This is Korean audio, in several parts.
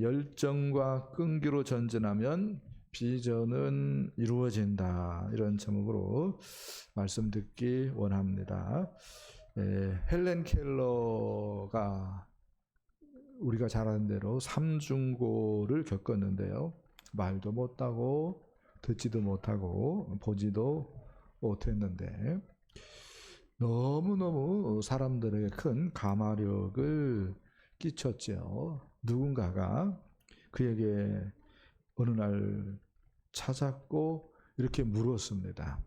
열정과 끈기로 전진하면 비전은 이루어진다. 이런 제목으로 말씀 듣기 원합니다. 헬렌 켈러가 우리가 잘 아는 대로 삼중고를 겪었는데요. 말도 못하고 듣지도 못하고 보지도 못했는데 너무너무 사람들에게 큰 감화력을 끼쳤죠. 누군가가 그에게 어느 날 찾았고 이렇게 물었습니다.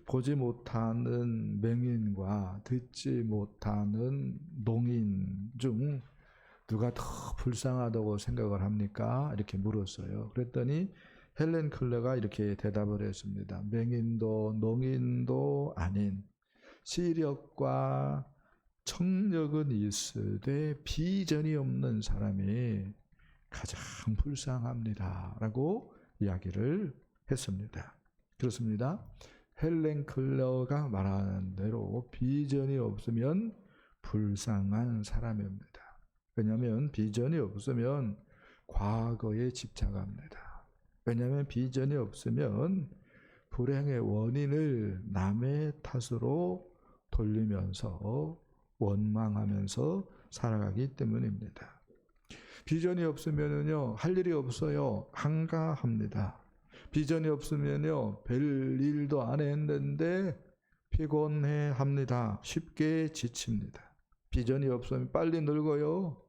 보지 못하는 맹인과 듣지 못하는 농인 중 누가 더 불쌍하다고 생각을 합니까? 이렇게 물었어요. 그랬더니 헬렌 켈러가 이렇게 대답을 했습니다. 맹인도 농인도 아닌 시력과 청력은 있으되 비전이 없는 사람이 가장 불쌍합니다. 라고 이야기를 했습니다. 그렇습니다. 헬렌 켈러가 말하는 대로 비전이 없으면 불쌍한 사람입니다. 왜냐하면 비전이 없으면 과거에 집착합니다. 왜냐하면 비전이 없으면 불행의 원인을 남의 탓으로 돌리면서 원망하면서 살아가기 때문입니다. 비전이 없으면요 할 일이 없어요. 한가합니다. 비전이 없으면요 별 일도 안 했는데 피곤해합니다. 쉽게 지칩니다. 비전이 없으면 빨리 늙어요.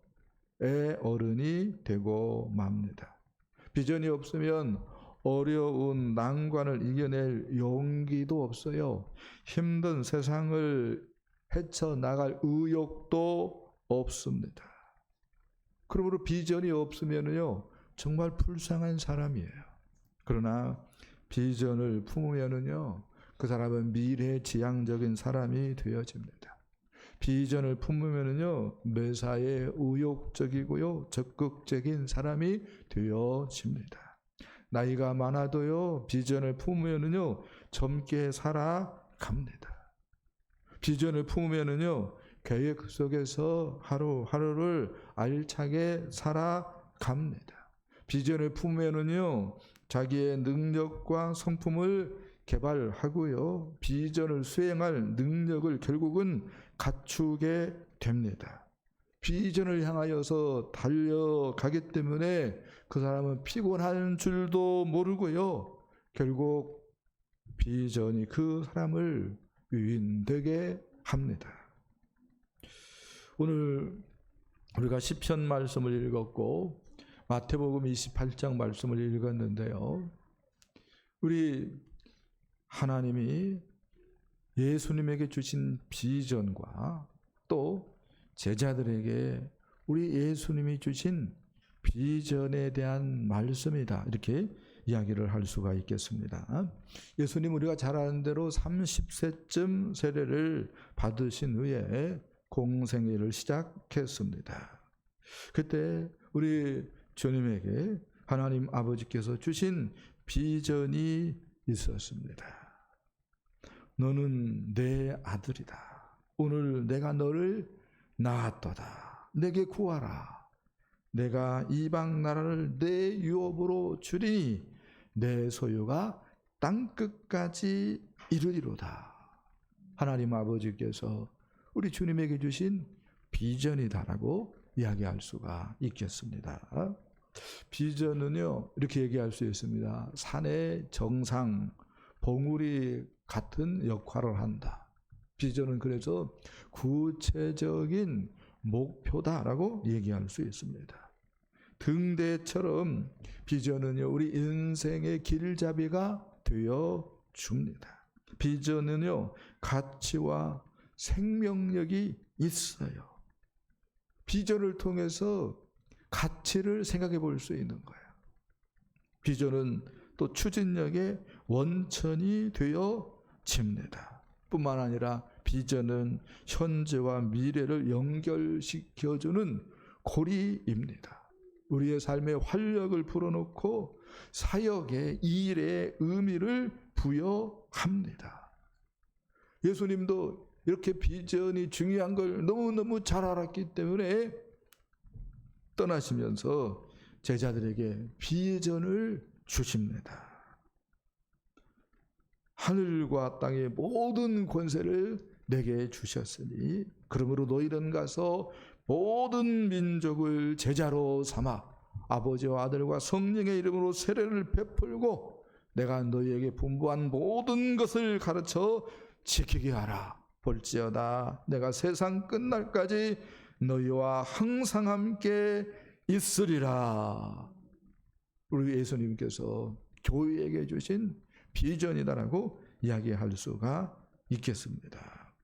애 어른이 되고 맙니다. 비전이 없으면 어려운 난관을 이겨낼 용기도 없어요. 힘든 세상을 헤쳐나갈 의욕도 없습니다. 그러므로 비전이 없으면요 정말 불쌍한 사람이에요. 그러나 비전을 품으면요 그 사람은 미래지향적인 사람이 되어집니다. 비전을 품으면요 매사에 의욕적이고요 적극적인 사람이 되어집니다. 나이가 많아도요 비전을 품으면요 젊게 살아갑니다. 비전을 품으면요 계획 속에서 하루하루를 알차게 살아갑니다. 비전을 품으면요 자기의 능력과 성품을 개발하고요 비전을 수행할 능력을 결국은 갖추게 됩니다. 비전을 향하여서 달려가기 때문에 그 사람은 피곤한 줄도 모르고요 결국 비전이 그 사람을 유인되게 합니다. 오늘 우리가 시편 말씀을 읽었고 마태복음 28장 말씀을 읽었는데요. 우리 하나님이 예수님에게 주신 비전과 또 제자들에게 우리 예수님이 주신 비전에 대한 말씀이다. 이렇게 이야기를 할 수가 있겠습니다. 예수님 우리가 잘 아는 대로 30세쯤 세례를 받으신 후에 공생애를 시작했습니다. 그때 우리 주님에게 하나님 아버지께서 주신 비전이 있었습니다. 너는 내 아들이다. 오늘 내가 너를 낳았도다. 내게 구하라. 내가 이방 나라를 내 유업으로 주리니 내 소유가 땅끝까지 이르리로다. 하나님 아버지께서 우리 주님에게 주신 비전이다라고 이야기할 수가 있겠습니다. 비전은요 이렇게 얘기할 수 있습니다. 산의 정상, 봉우리 같은 역할을 한다. 비전은 그래서 구체적인 목표다라고 얘기할 수 있습니다. 등대처럼 비전은요 우리 인생의 길잡이가 되어 줍니다. 비전은요 가치와 생명력이 있어요. 비전을 통해서 가치를 생각해 볼 수 있는 거예요. 비전은 또 추진력의 원천이 되어집니다. 뿐만 아니라 비전은 현재와 미래를 연결시켜주는 고리입니다. 우리의 삶에 활력을 불어넣고 사역의 일의 의미를 부여합니다. 예수님도 이렇게 비전이 중요한 걸 너무너무 잘 알았기 때문에 떠나시면서 제자들에게 비전을 주십니다. 하늘과 땅의 모든 권세를 내게 주셨으니 그러므로 너희는 가서 모든 민족을 제자로 삼아 아버지와 아들과 성령의 이름으로 세례를 베풀고 내가 너희에게 분부한 모든 것을 가르쳐 지키게 하라. 볼지어다 내가 세상 끝날까지 너희와 항상 함께 있으리라. 우리 예수님께서 교회에게 주신 비전이다라고 이야기할 수가 있겠습니다.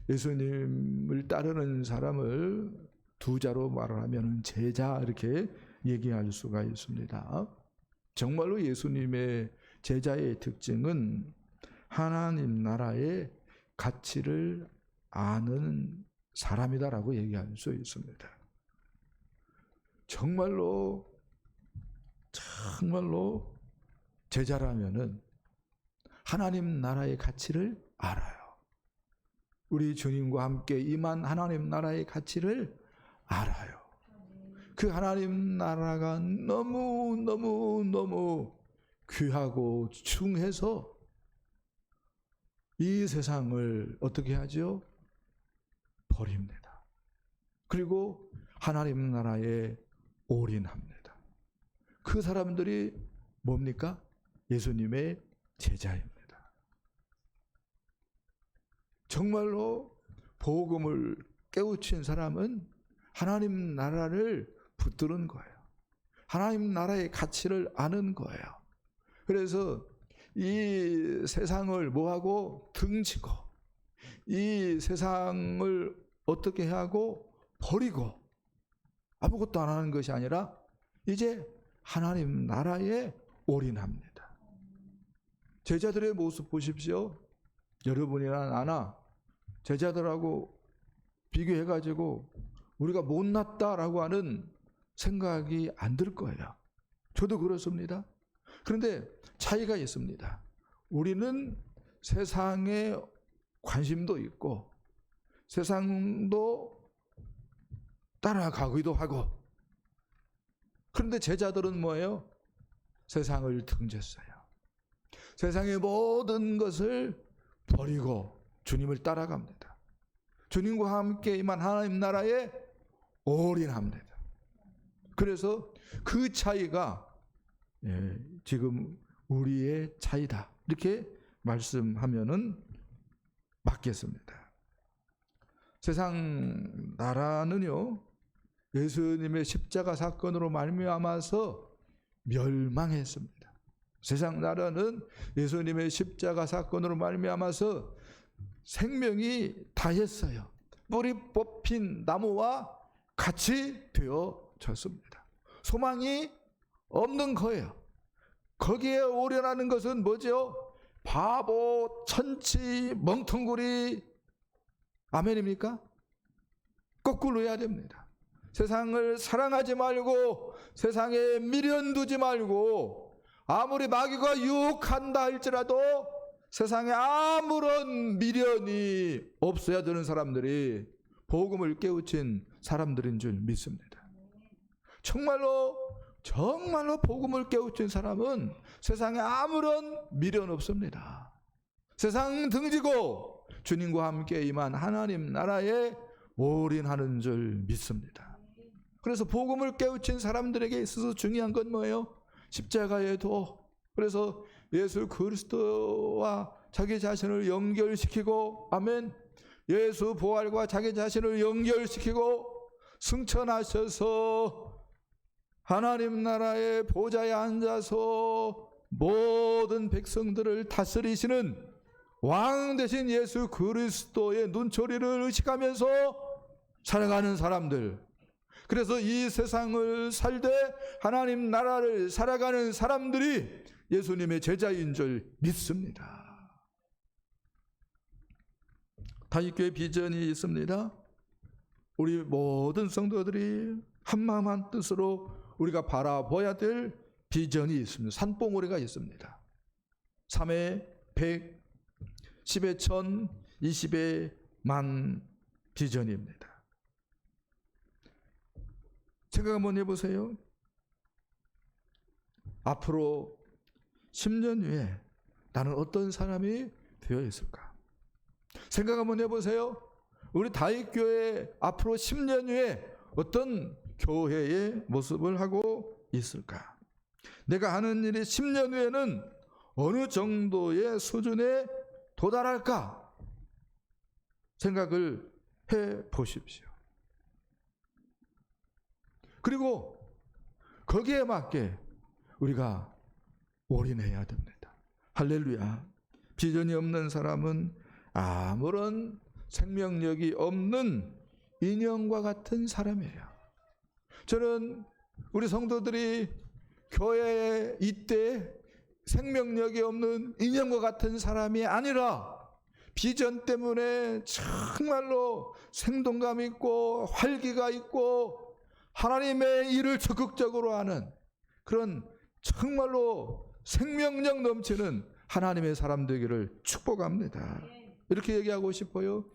예수님을 따르는 사람을 두 자로 말하면 제자 이렇게 얘기할 수가 있습니다. 정말로 예수님의 제자의 특징은 하나님 나라의 가치를 아는 사람이다라고 얘기할 수 있습니다. 정말로 제자라면은 하나님 나라의 가치를 알아요. 우리 주님과 함께 임한 하나님 나라의 가치를 알아요. 그 하나님 나라가 너무 귀하고 중해서 이 세상을 어떻게 하죠? 버립니다. 그리고 하나님 나라에 올인합니다. 그 사람들이 뭡니까? 예수님의 제자입니다. 정말로 복음을 깨우친 사람은 하나님 나라를 붙드는 거예요. 하나님 나라의 가치를 아는 거예요. 그래서 이 세상을 뭐하고 등지고 이 세상을 어떻게 하고 버리고 아무것도 안 하는 것이 아니라 이제 하나님 나라에 올인합니다. 제자들의 모습 보십시오. 여러분이나 나나 제자들하고 비교해가지고 우리가 못났다라고 하는 생각이 안 들 거예요. 저도 그렇습니다. 그런데 차이가 있습니다. 우리는 세상에 관심도 있고 세상도 따라가기도 하고, 그런데 제자들은 뭐예요? 세상을 등졌어요. 세상의 모든 것을 버리고 주님을 따라갑니다. 주님과 함께 임한 하나님 나라에 올인합니다. 그래서 그 차이가 지금 우리의 차이다 이렇게 말씀하면은 맞겠습니다. 세상 나라는요 예수님의 십자가 사건으로 말미암아서 멸망했습니다. 세상 나라는 예수님의 십자가 사건으로 말미암아서 생명이 다했어요. 뿌리 뽑힌 나무와 같이 되어졌습니다. 소망이 없는 거예요. 거기에 오려나는 것은 뭐죠? 바보, 천치, 멍텅구리. 아멘입니까? 거꾸로 해야 됩니다. 세상을 사랑하지 말고 세상에 미련 두지 말고 아무리 마귀가 유혹한다 할지라도 세상에 아무런 미련이 없어야 되는 사람들이 복음을 깨우친 사람들인 줄 믿습니다. 정말로 복음을 깨우친 사람은 세상에 아무런 미련 없습니다. 세상 등지고 주님과 함께 임한 하나님 나라에 올인하는 줄 믿습니다. 그래서 복음을 깨우친 사람들에게 있어서 중요한 건 뭐예요? 십자가에도 그래서 예수 그리스도와 자기 자신을 연결시키고, 아멘, 예수 부활과 자기 자신을 연결시키고 승천하셔서 하나님 나라의 보좌에 앉아서 모든 백성들을 다스리시는 왕 되신 예수 그리스도의 눈초리를 의식하면서 살아가는 사람들, 그래서 이 세상을 살되 하나님 나라를 살아가는 사람들이 예수님의 제자인 줄 믿습니다. 다윗교회 비전이 있습니다. 우리 모든 성도들이 한마음 한뜻으로 우리가 바라봐야 될 비전이 있습니다. 산봉우리가 있습니다. 3회 100, 10회 1000, 20회 만 비전입니다. 생각 한번 해보세요. 앞으로 10년 후에 나는 어떤 사람이 되어 있을까? 생각 한번 해보세요. 우리 다윗교회 앞으로 10년 후에 어떤 교회의 모습을 하고 있을까? 내가 하는 일이 10년 후에는 어느 정도의 수준에 도달할까? 생각을 해 보십시오. 그리고 거기에 맞게 우리가 올인해야 됩니다. 할렐루야. 비전이 없는 사람은 아무런 생명력이 없는 인형과 같은 사람이에요. 저는 우리 성도들이 교회에 이때 생명력이 없는 인형과 같은 사람이 아니라 비전 때문에 정말로 생동감 있고 활기가 있고 하나님의 일을 적극적으로 하는 그런 정말로 생명력 넘치는 하나님의 사람 되기를 축복합니다. 이렇게 얘기하고 싶어요.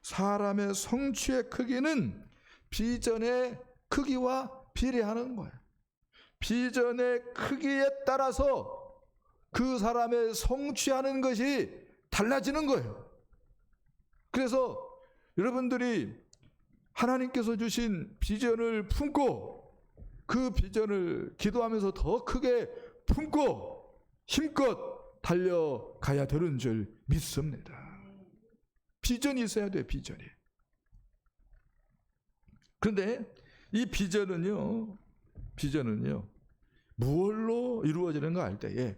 사람의 성취의 크기는 비전의 크기와 비례하는 거예요. 비전의 크기에 따라서 그 사람의 성취하는 것이 달라지는 거예요. 그래서 여러분들이 하나님께서 주신 비전을 품고 그 비전을 기도하면서 더 크게 품고 힘껏 달려가야 되는 줄 믿습니다. 비전이 있어야 돼요. 비전이. 그런데 이 비전은요 무엇로 이루어지는가 할 때에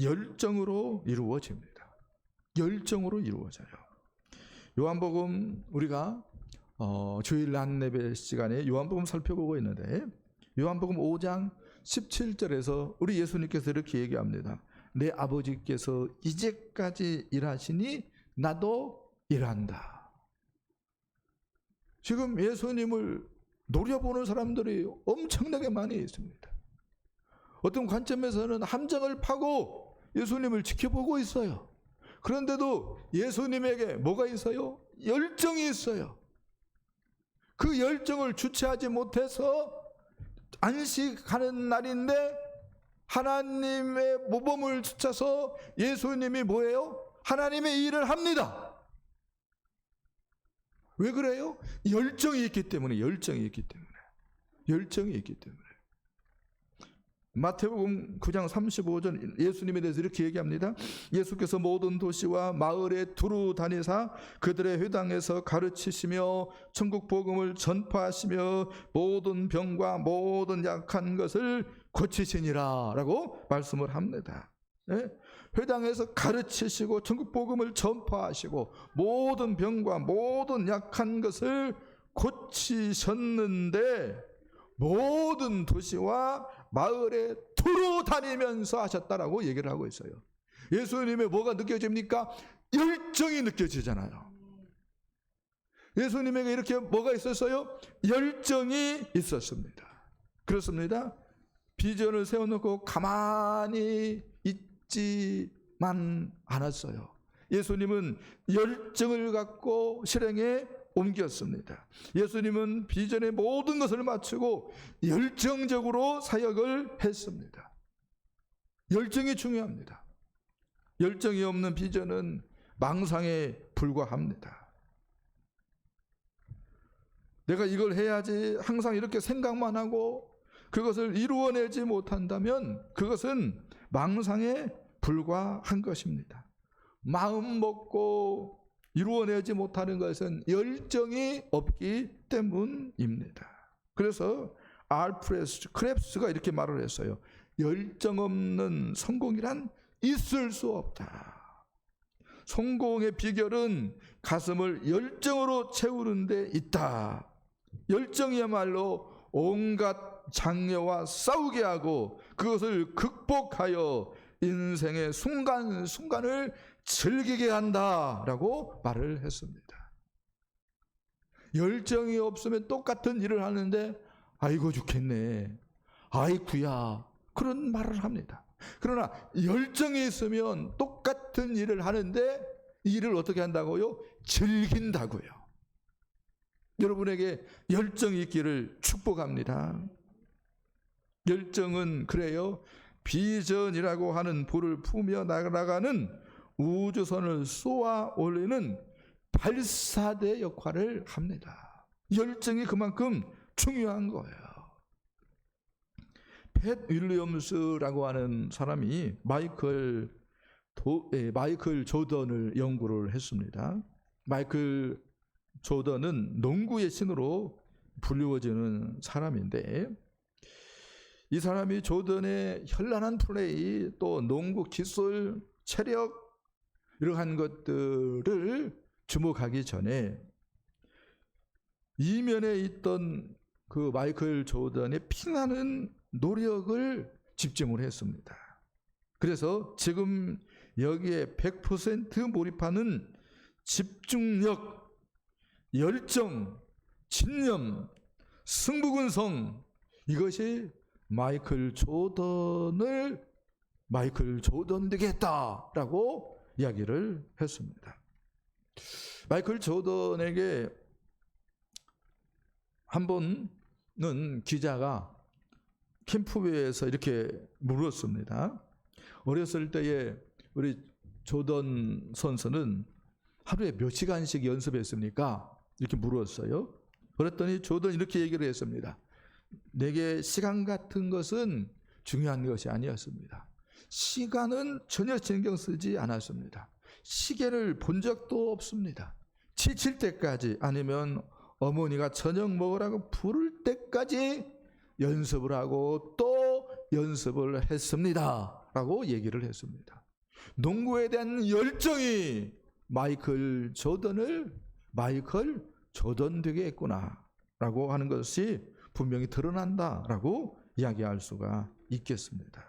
열정으로 이루어집니다. 열정으로 이루어져요. 요한복음 우리가 주일 낮예배 시간에 요한복음 살펴보고 있는데 요한복음 5장 17절에서 우리 예수님께서 이렇게 얘기합니다. 내 아버지께서 이제까지 일하시니 나도 일한다. 지금 예수님을 노려보는 사람들이 엄청나게 많이 있습니다. 어떤 관점에서는 함정을 파고 예수님을 지켜보고 있어요. 그런데도 예수님에게 뭐가 있어요? 열정이 있어요. 그 열정을 주체하지 못해서 안식하는 날인데 하나님의 모범을 쫓아서 예수님이 뭐예요? 하나님의 일을 합니다. 왜 그래요? 열정이 있기 때문에. 마태복음 9장 35절 예수님에 대해서 이렇게 얘기합니다. 예수께서 모든 도시와 마을에 두루 다니사 그들의 회당에서 가르치시며 천국 복음을 전파하시며 모든 병과 모든 약한 것을 고치시니라 라고 말씀을 합니다. 네? 회당에서 가르치시고 천국 복음을 전파하시고 모든 병과 모든 약한 것을 고치셨는데 모든 도시와 마을에 두루 다니면서 하셨다라고 얘기를 하고 있어요. 예수님의 뭐가 느껴집니까? 열정이 느껴지잖아요. 예수님에게 이렇게 뭐가 있었어요? 열정이 있었습니다. 그렇습니다. 비전을 세워놓고 가만히 있지만 않았어요. 예수님은 열정을 갖고 실행에 옮겼습니다. 예수님은 비전의 모든 것을 맞추고 열정적으로 사역을 했습니다. 열정이 중요합니다. 열정이 없는 비전은 망상에 불과합니다. 내가 이걸 해야지 항상 이렇게 생각만 하고 그것을 이루어내지 못한다면 그것은 망상에 불과한 것입니다. 마음 먹고 이루어내지 못하는 것은 열정이 없기 때문입니다. 그래서 알프레드 크랩스가 이렇게 말을 했어요. 열정 없는 성공이란 있을 수 없다. 성공의 비결은 가슴을 열정으로 채우는 데 있다. 열정이야말로 온갖 장애와 싸우게 하고 그것을 극복하여 인생의 순간순간을 즐기게 한다라고 말을 했습니다. 열정이 없으면 똑같은 일을 하는데 아이고 죽겠네, 아이쿠야 그런 말을 합니다. 그러나 열정이 있으면 똑같은 일을 하는데 일을 어떻게 한다고요? 즐긴다고요. 여러분에게 열정이 있기를 축복합니다. 열정은 그래요, 비전이라고 하는 불을 품며 나가는 우주선을 쏘아 올리는 발사대 역할을 합니다. 열정이 그만큼 중요한 거예요. 팻 윌리엄스라고 하는 사람이 마이클 조던을 연구를 했습니다. 마이클 조던은 농구의 신으로 불리워지는 사람인데, 이 사람이 조던의 현란한 플레이, 또 농구 기술, 체력 이러한 것들을 주목하기 전에 이면에 있던 그 마이클 조던의 피나는 노력을 집중을 했습니다. 그래서 지금 여기에 100% 몰입하는 집중력, 열정, 진념, 승부근성, 이것이 마이클 조던 되게 했다라고 이야기를 했습니다. 마이클 조던에게 한 번은 기자가 캠프에서 이렇게 물었습니다. 어렸을 때에 우리 조던 선수는 하루에 몇 시간씩 연습했습니까? 이렇게 물었어요. 그랬더니 조던이 이렇게 얘기를 했습니다. 내게 시간 같은 것은 중요한 것이 아니었습니다. 시간은 전혀 신경 쓰지 않았습니다. 시계를 본 적도 없습니다. 지칠 때까지, 아니면 어머니가 저녁 먹으라고 부를 때까지 연습을 하고 또 연습을 했습니다 라고 얘기를 했습니다. 농구에 대한 열정이 마이클 조던 되게 했구나 라고 하는 것이 분명히 드러난다 라고 이야기할 수가 있겠습니다.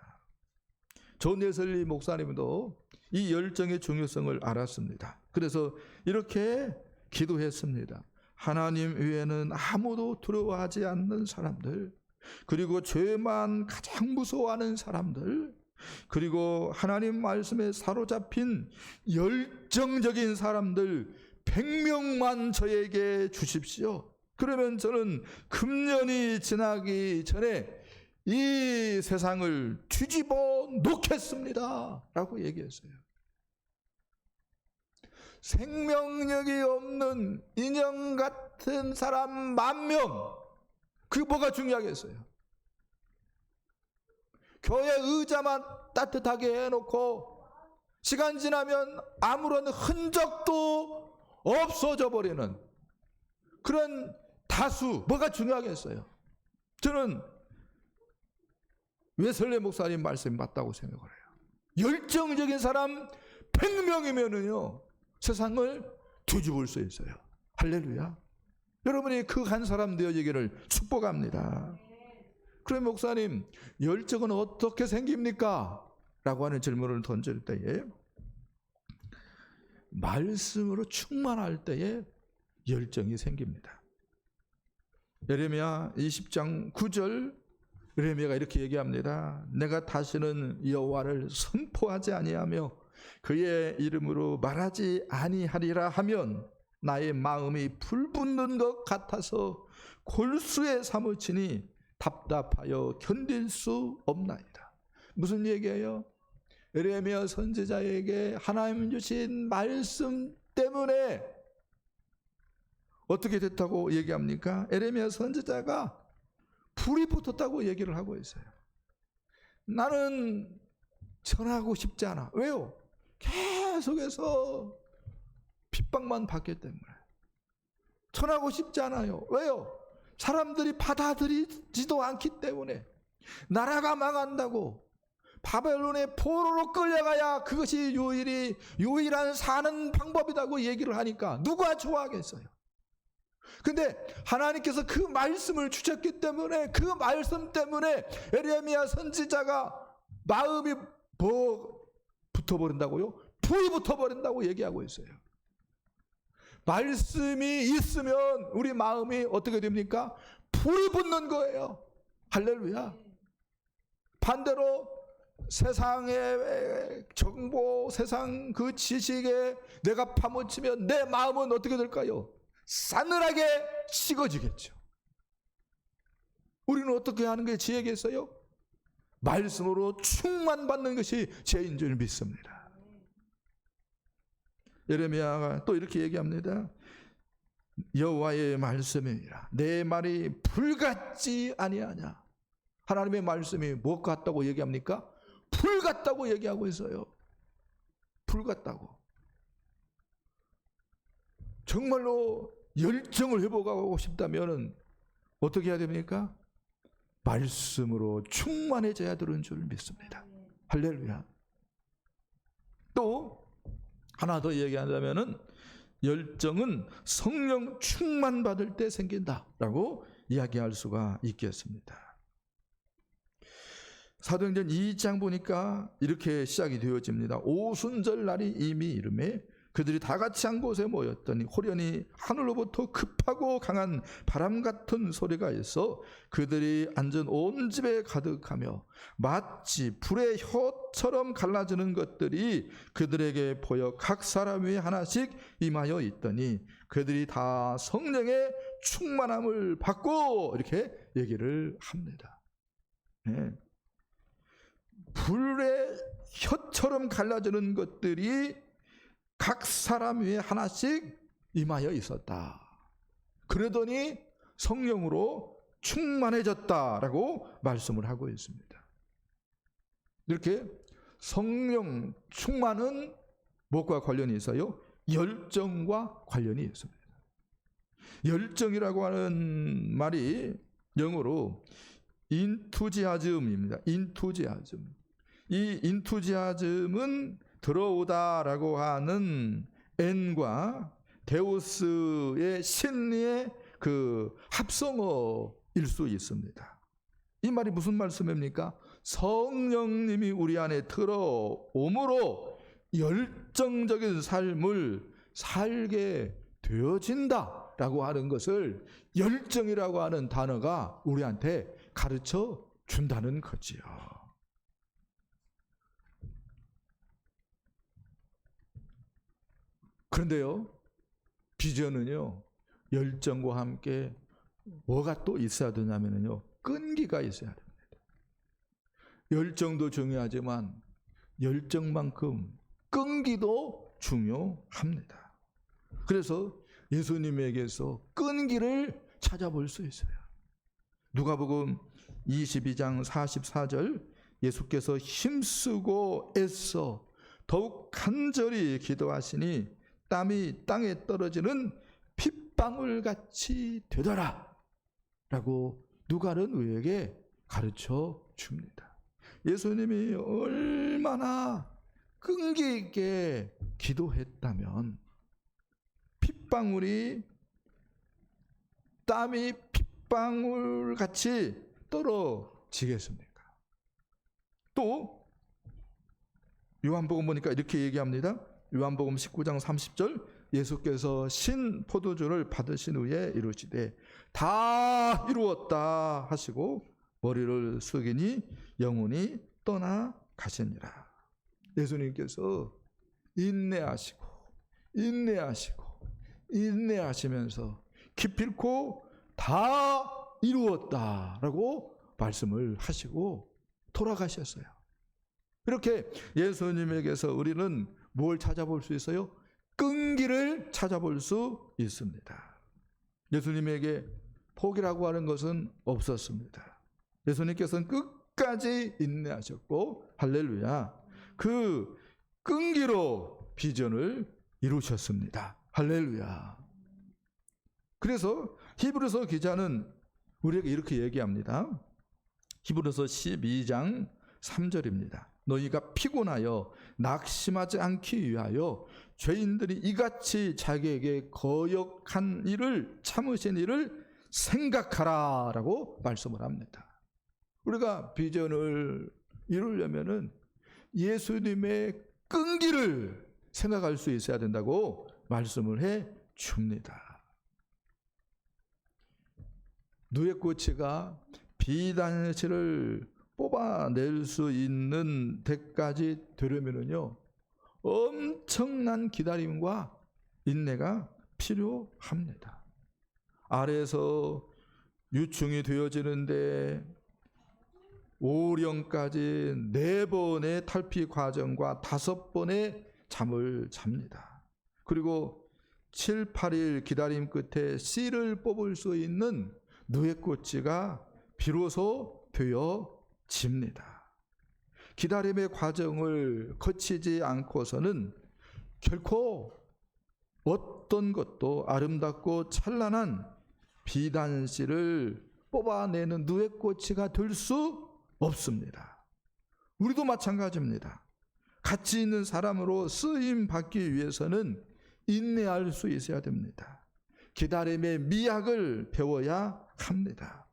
존 웨슬리 목사님도 이 열정의 중요성을 알았습니다. 그래서 이렇게 기도했습니다. 하나님 외에는 아무도 두려워하지 않는 사람들, 그리고 죄만 가장 무서워하는 사람들, 그리고 하나님 말씀에 사로잡힌 열정적인 사람들 100명만 저에게 주십시오. 그러면 저는 금년이 지나기 전에 이 세상을 뒤집어 놓겠습니다 라고 얘기했어요. 생명력이 없는 인형 같은 사람 10,000명, 그게 뭐가 중요하겠어요? 교회 의자만 따뜻하게 해놓고 시간 지나면 아무런 흔적도 없어져 버리는 그런 다수, 뭐가 중요하겠어요? 저는 웨슬리 목사님 말씀이 맞다고 생각을 해요. 열정적인 사람 100명이면은요 세상을 뒤집을 수 있어요. 할렐루야. 여러분이 그 한 사람 되어지기를 축복합니다. 그럼 목사님, 열정은 어떻게 생깁니까? 라고 하는 질문을 던질 때에, 말씀으로 충만할 때에 열정이 생깁니다. 예레미야 20장 9절, 예레미야가 이렇게 얘기합니다. 내가 다시는 여호와를 선포하지 아니하며 그의 이름으로 말하지 아니하리라 하면 나의 마음이 불붙는 것 같아서 골수에 사무치니 답답하여 견딜 수 없나이다. 무슨 얘기예요? 예레미야 선지자에게 하나님 주신 말씀 때문에 어떻게 됐다고 얘기합니까? 예레미야 선지자가 불이 붙었다고 얘기를 하고 있어요. 나는 전하고 싶지 않아. 왜요? 계속해서 핍박만 받기 때문에 전하고 싶지 않아요. 왜요? 사람들이 받아들이지도 않기 때문에. 나라가 망한다고 바벨론의 포로로 끌려가야 그것이 유일한 사는 방법이라고 얘기를 하니까 누가 좋아하겠어요? 근데 하나님께서 그 말씀을 주셨기 때문에, 그 말씀 때문에 예레미야 선지자가 마음이 뭐 붙어버린다고요? 불이 붙어버린다고 얘기하고 있어요. 말씀이 있으면 우리 마음이 어떻게 됩니까? 불이 붙는 거예요. 할렐루야. 반대로 세상의 정보, 세상 그 지식에 내가 파묻히면 내 마음은 어떻게 될까요? 싸늘하게 식어지겠죠. 우리는 어떻게 하는 게 지혜겠어요? 말씀으로 충만받는 것이 죄인 줄 믿습니다. 예레미야가 또 이렇게 얘기합니다. 여호와의 말씀이니라 내 말이 불같지 아니하냐. 하나님의 말씀이 뭐 같다고 얘기합니까? 불 같다고 얘기하고 있어요. 불 같다고. 정말로 열정을 회복하고 싶다면 어떻게 해야 됩니까? 말씀으로 충만해져야 되는 줄 믿습니다. 할렐루야. 또 하나 더 얘기한다면은 열정은 성령 충만 받을 때 생긴다라고 이야기할 수가 있겠습니다. 사도행전 2장 보니까 이렇게 시작이 되어집니다. 오순절 날이 이미 이르매 그들이 다 같이 한 곳에 모였더니 호련히 하늘로부터 급하고 강한 바람 같은 소리가 있어 그들이 앉은 온 집에 가득하며 마치 불의 혀처럼 갈라지는 것들이 그들에게 보여 각 사람 위에 하나씩 임하여 있더니 그들이 다 성령의 충만함을 받고 이렇게 얘기를 합니다. 네. 불의 혀처럼 갈라지는 것들이 각 사람 위에 하나씩 임하여 있었다. 그러더니 성령으로 충만해졌다라고 말씀을 하고 있습니다. 이렇게 성령 충만은 무엇과 관련이 있어요? 열정과 관련이 있습니다. 열정이라고 하는 말이 영어로 인투지아즘입니다. 인투지아즘. 이 인투지아즘은 들어오다라고 하는 엔과 데우스의 신리의 그 합성어일 수 있습니다. 이 말이 무슨 말씀입니까? 성령님이 우리 안에 들어옴으로 열정적인 삶을 살게 되어진다라고 하는 것을 열정이라고 하는 단어가 우리한테 가르쳐 준다는 거지요. 그런데요, 비전은요, 열정과 함께 뭐가 또 있어야 되냐면요, 끈기가 있어야 됩니다. 열정도 중요하지만 열정만큼 끈기도 중요합니다. 그래서 예수님에게서 끈기를 찾아볼 수 있어요. 누가복음 22장 44절 예수께서 힘쓰고 애써 더욱 간절히 기도하시니 땀이 땅에 떨어지는 핏방울같이 되더라 라고 누가는 우리에게 가르쳐 줍니다. 예수님이 얼마나 끈기 있게 기도했다면 땀이 핏방울같이 떨어지겠습니까? 또 요한복음 보니까 이렇게 얘기합니다. 요한복음 19장 30절 예수께서 신 포도주를 받으신 후에 이르시되 다 이루었다 하시고 머리를 숙이니 영혼이 떠나 가시니라. 예수님께서 인내하시면서 기필코 다 이루었다라고 말씀을 하시고 돌아가셨어요. 이렇게 예수님에게서 우리는 뭘 찾아볼 수 있어요? 끈기를 찾아볼 수 있습니다. 예수님에게 포기라고 하는 것은 없었습니다. 예수님께서는 끝까지 인내하셨고 할렐루야, 그 끈기로 비전을 이루셨습니다. 할렐루야. 그래서 히브리서 기자는 우리에게 이렇게 얘기합니다. 히브리서 12장 3절입니다. 너희가 피곤하여 낙심하지 않기 위하여 죄인들이 이같이 자기에게 거역한 일을 참으신 일을 생각하라 라고 말씀을 합니다. 우리가 비전을 이루려면은 예수님의 끈기를 생각할 수 있어야 된다고 말씀을 해 줍니다. 누에고치가 비단실을 뽑아낼 수 있는 데까지 되려면은요, 엄청난 기다림과 인내가 필요합니다. 아래에서 유충이 되어지는데 오령까지 4번의 탈피 과정과 5번의 잠을 잡니다. 그리고 7, 8일 기다림 끝에 씨를 뽑을 수 있는 누에꽃이가 비로소 되어집니다. 기다림의 과정을 거치지 않고서는 결코 어떤 것도 아름답고 찬란한 비단씨를 뽑아내는 누에꽃이가 될 수 없습니다. 우리도 마찬가지입니다. 가치 있는 사람으로 쓰임 받기 위해서는 인내할 수 있어야 됩니다. 기다림의 미학을 배워야 합니다.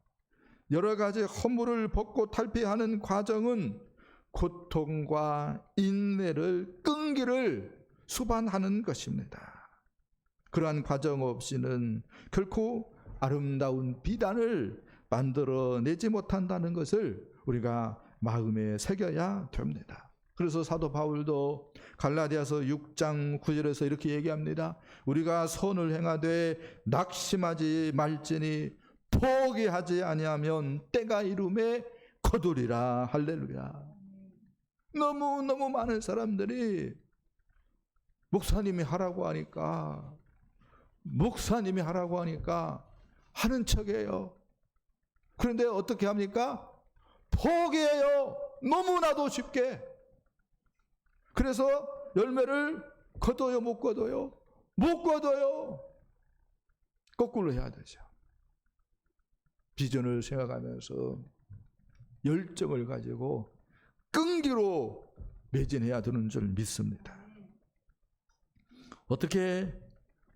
여러 가지 허물을 벗고 탈피하는 과정은 고통과 인내를 끈기를 수반하는 것입니다. 그러한 과정 없이는 결코 아름다운 비단을 만들어내지 못한다는 것을 우리가 마음에 새겨야 됩니다. 그래서 사도 바울도 갈라디아서 6장 9절에서 이렇게 얘기합니다. 우리가 선을 행하되 낙심하지 말지니 포기하지 아니하면 때가 이름에 거두리라. 할렐루야. 너무 많은 사람들이 목사님이 하라고 하니까 하는 척이에요. 그런데 어떻게 합니까? 포기해요. 너무나도 쉽게. 그래서 열매를 거둬요, 못 거둬요? 못 거둬요. 거꾸로 해야 되죠. 비전을 생각하면서 열정을 가지고 끈기로 매진해야 되는 줄 믿습니다. 어떻게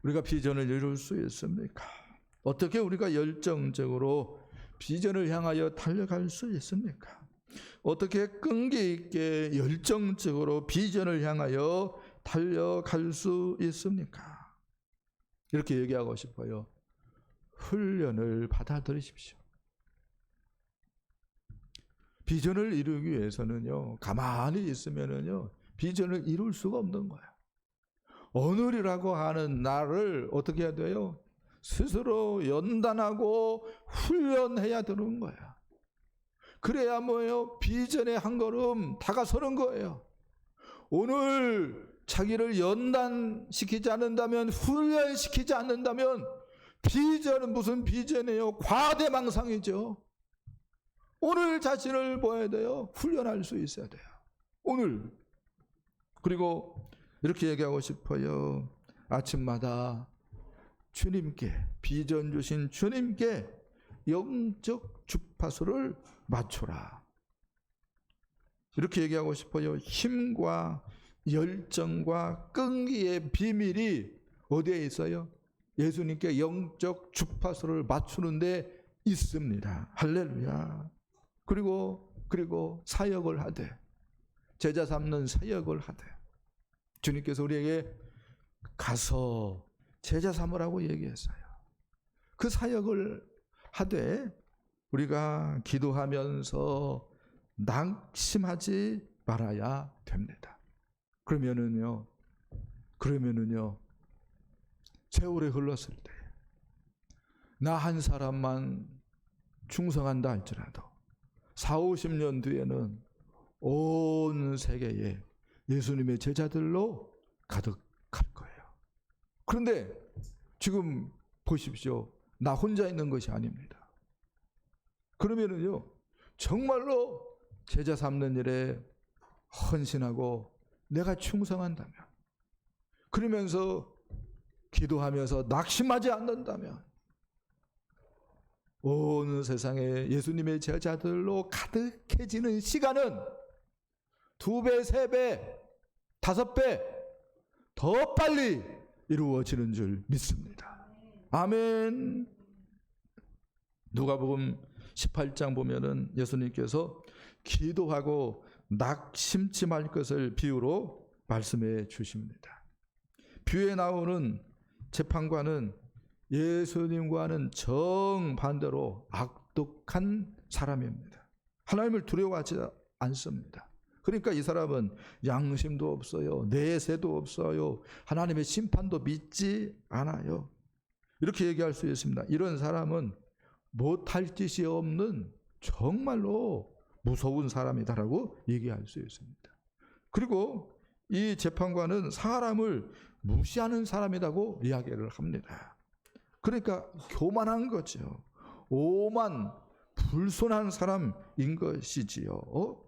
우리가 비전을 이룰 수 있습니까? 어떻게 우리가 열정적으로 비전을 향하여 달려갈 수 있습니까? 어떻게 끈기 있게 열정적으로 비전을 향하여 달려갈 수 있습니까? 이렇게 얘기하고 싶어요. 훈련을 받아들이십시오. 비전을 이루기 위해서는요, 가만히 있으면은요, 비전을 이룰 수가 없는 거예요. 오늘이라고 하는 날을 어떻게 해야 돼요? 스스로 연단하고 훈련해야 되는 거예요. 그래야 뭐예요? 비전의 한 걸음 다가서는 거예요. 오늘 자기를 연단시키지 않는다면, 훈련시키지 않는다면 비전은 무슨 비전이에요? 과대망상이죠. 오늘 자신을 보아야 돼요. 훈련할 수 있어야 돼요. 오늘. 그리고 이렇게 얘기하고 싶어요. 아침마다 주님께, 비전 주신 주님께 영적 주파수를 맞춰라. 이렇게 얘기하고 싶어요. 힘과 열정과 끈기의 비밀이 어디에 있어요? 예수님께 영적 주파수를 맞추는 데 있습니다. 할렐루야. 그리고 사역을 하되, 제자 삼는 사역을 하되, 주님께서 우리에게 가서 제자 삼으라고 얘기했어요. 그 사역을 하되 우리가 기도하면서 낙심하지 말아야 됩니다. 그러면은요 세월이 흘렀을 때 나 한 사람만 충성한다 할지라도 40-50년 뒤에는 온 세계에 예수님의 제자들로 가득할 거예요. 그런데 지금 보십시오. 나 혼자 있는 것이 아닙니다. 그러면은요, 정말로 제자 삼는 일에 헌신하고 내가 충성한다면, 그러면서 기도하면서 낙심하지 않는다면 온 세상에 예수님의 제자들로 가득해지는 시간은 2배, 3배, 5배 더 빨리 이루어지는 줄 믿습니다. 아멘. 누가복음 18장 보면은 예수님께서 기도하고 낙심치 말 것을 비유로 말씀해 주십니다. 뷰에 나오는 재판관은 예수님과는 정반대로 악독한 사람입니다. 하나님을 두려워하지 않습니다. 그러니까 이 사람은 양심도 없어요. 내세도 없어요. 하나님의 심판도 믿지 않아요. 이렇게 얘기할 수 있습니다. 이런 사람은 못할 짓이 없는 정말로 무서운 사람이다라고 얘기할 수 있습니다. 그리고 이 재판관은 사람을 무시하는 사람이라고 이야기를 합니다. 그러니까 교만한 거죠. 오만 불손한 사람인 것이지요.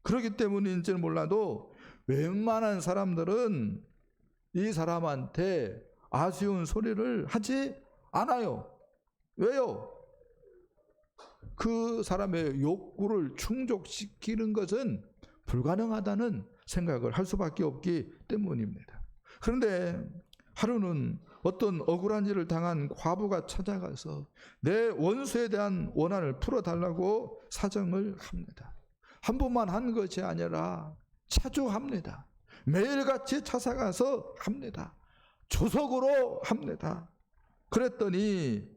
그렇기 때문인지는 몰라도 웬만한 사람들은 이 사람한테 아쉬운 소리를 하지 않아요. 왜요? 그 사람의 욕구를 충족시키는 것은 불가능하다는 생각을 할 수밖에 없기 때문입니다. 그런데 하루는 어떤 억울한 일을 당한 과부가 찾아가서 내 원수에 대한 원한을 풀어달라고 사정을 합니다. 한 번만 한 것이 아니라 자주 합니다. 매일같이 찾아가서 합니다. 조석으로 합니다. 그랬더니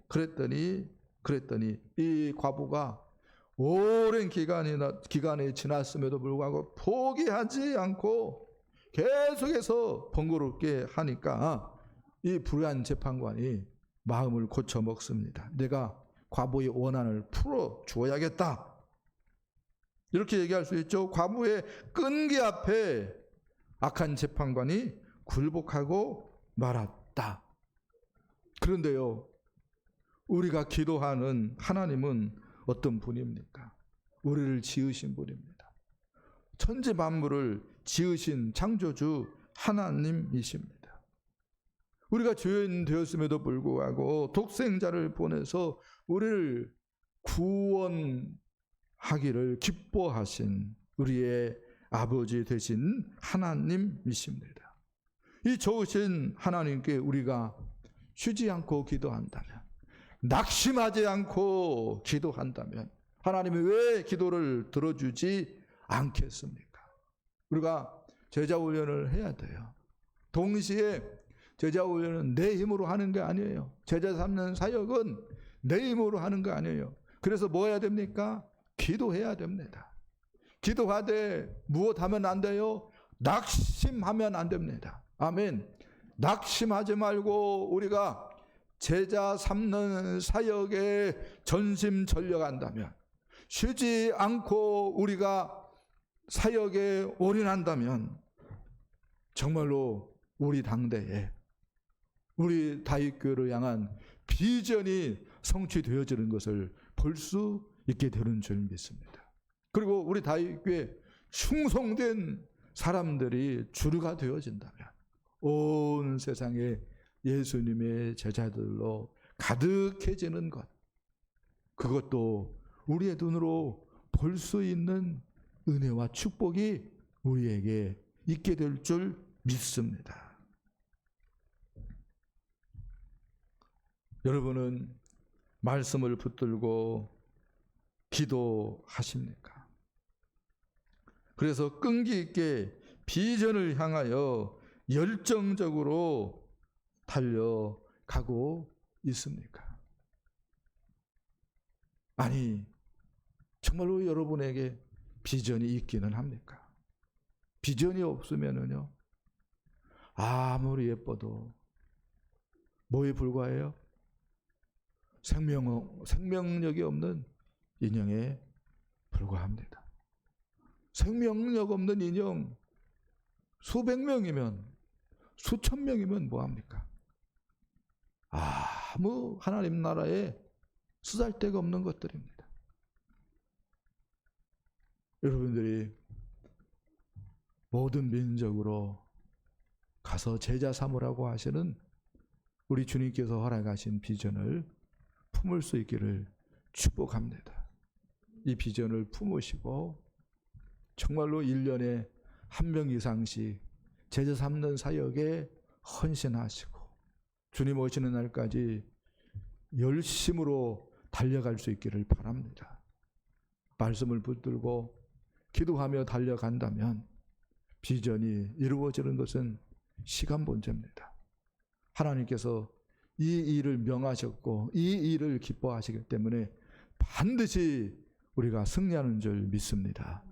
이 과부가 오랜 기간이 지났음에도 불구하고 포기하지 않고 계속해서 번거롭게 하니까 이 불의한 재판관이 마음을 고쳐 먹습니다. 내가 과부의 원한을 풀어 주어야겠다. 이렇게 얘기할 수 있죠. 과부의 끈기 앞에 악한 재판관이 굴복하고 말았다. 그런데요, 우리가 기도하는 하나님은 어떤 분입니까? 우리를 지으신 분입니다. 천지 만물을 지으신 창조주 하나님이십니다. 우리가 죄인 되었음에도 불구하고 독생자를 보내서 우리를 구원하기를 기뻐하신 우리의 아버지 되신 하나님이십니다. 이 좋으신 하나님께 우리가 쉬지 않고 기도한다면, 낙심하지 않고 기도한다면 하나님이 왜 기도를 들어주지 않겠습니까? 우리가 제자 훈련을 해야 돼요. 동시에 제자 훈련은 내 힘으로 하는 게 아니에요. 제자 삼는 사역은 내 힘으로 하는 거 아니에요. 그래서 뭐 해야 됩니까? 기도해야 됩니다. 기도하되 무엇하면 안 돼요? 낙심하면 안 됩니다. 아멘. 낙심하지 말고 우리가 제자 삼는 사역에 전심전력한다면, 쉬지 않고 우리가 사역에 올인한다면 정말로 우리 당대에 우리 다윗교회를 향한 비전이 성취되어지는 것을 볼 수 있게 되는 줄 믿습니다. 그리고 우리 다윗교회 충성된 사람들이 주류가 되어진다면 온 세상에 예수님의 제자들로 가득해지는 것, 그것도 우리의 눈으로 볼 수 있는 은혜와 축복이 우리에게 있게 될 줄 믿습니다. 여러분은 말씀을 붙들고 기도하십니까? 그래서 끈기 있게 비전을 향하여 열정적으로 달려가고 있습니까? 아니, 정말로 여러분에게 비전이 있기는 합니까? 비전이 없으면은요, 아무리 예뻐도 뭐에 불과해요? 생명력이 없는 인형에 불과합니다. 생명력 없는 인형 수백 명이면, 수천 명이면 뭐합니까? 아무 하나님 나라에 쓰잘데가 없는 것들입니다. 여러분들이 모든 민족으로 가서 제자 삼으라고 하시는 우리 주님께서 허락하신 비전을 품을 수 있기를 축복합니다. 이 비전을 품으시고 정말로 1년에 1명 이상씩 제자 삼는 사역에 헌신하시고 주님 오시는 날까지 열심으로 달려갈 수 있기를 바랍니다. 말씀을 붙들고 기도하며 달려간다면 비전이 이루어지는 것은 시간 문제입니다. 하나님께서 이 일을 명하셨고 이 일을 기뻐하시기 때문에 반드시 우리가 승리하는 줄 믿습니다.